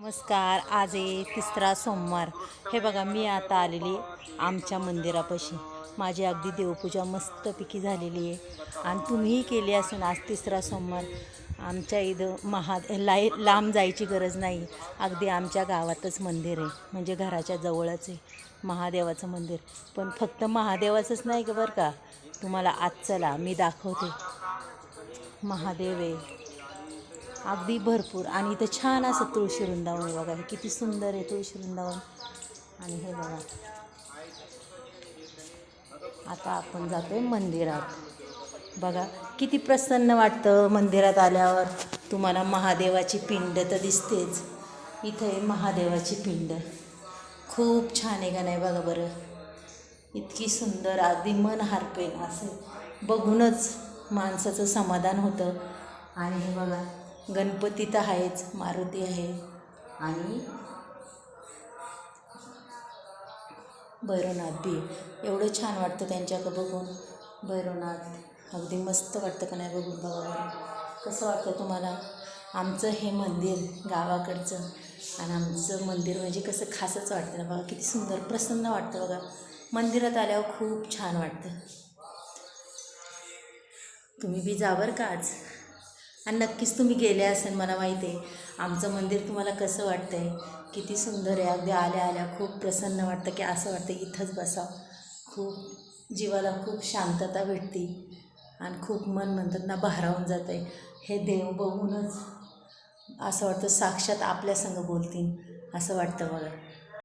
नमस्कार. आज आहे तिसरा सोमवार. हे बघा, मी आता आलेली आमच्या मंदिरापाशी. माझी अगदी देवपूजा मस्तपैकी झालेली आहे आणि तुम्हीही केली असेल. आज तिसरा सोमवार. आमच्या इथं लांब जायची गरज नाही. अगदी आमच्या गावातच मंदिर आहे, म्हणजे घराच्या जवळच आहे महादेवाचं मंदिर. पण फक्त महादेवाचंच नाही का बरं का, तुम्हाला आज चला मी दाखवते. महादेव आहे अगदी भरपूर. आणि इथं छान असं तुळशी वृंदावन आहे बघा. हे किती सुंदर आहे तुळशी वृंदावन. आणि हे बघा, आता आपण जातोय मंदिरात. बघा किती प्रसन्न वाटतं मंदिरात आल्यावर. तुम्हाला महादेवाची पिंड तर दिसतेच. इथं आहे महादेवाची पिंड. खूप छान आहे का नाही बघा बरं. इतकी सुंदर, अगदी मन हरपेल असं बघूनच माणसाचं समाधान होतं. आणि हे बघा, गणपती तर आहेच, मारुती आहे आणि भैरवनाथ बी. एवढं छान वाटतं त्यांच्याकडं बघून. भैरवनाथ अगदी मस्त वाटतं का नाही बघून. बघा बरं कसं वाटतं तुम्हाला. आमचं हे मंदिर गावाकडचं आणि आमचं मंदिर म्हणजे कसं खासच वाटतं ना. बघा किती सुंदर प्रसन्न वाटतं बघा. मंदिरात आल्यावर खूप छान वाटतं. तुम्ही बी जा बरं का आज. आणि नक्कीच तुम्ही गेले असेल, मला माहिती आहे. आमचं मंदिर तुम्हाला कसं वाटतं आहे, किती सुंदर आहे. अगदी आल्या आल्या खूप प्रसन्न वाटतं की असं वाटतं इथंच बसा. खूप जीवाला खूप शांतता भेटते आणि खूप मन म्हणतात ना भारावून जातं आहे. हे देव बघूनच असं वाटतं साक्षात आपल्या संग बोलतील असं वाटतं बघा.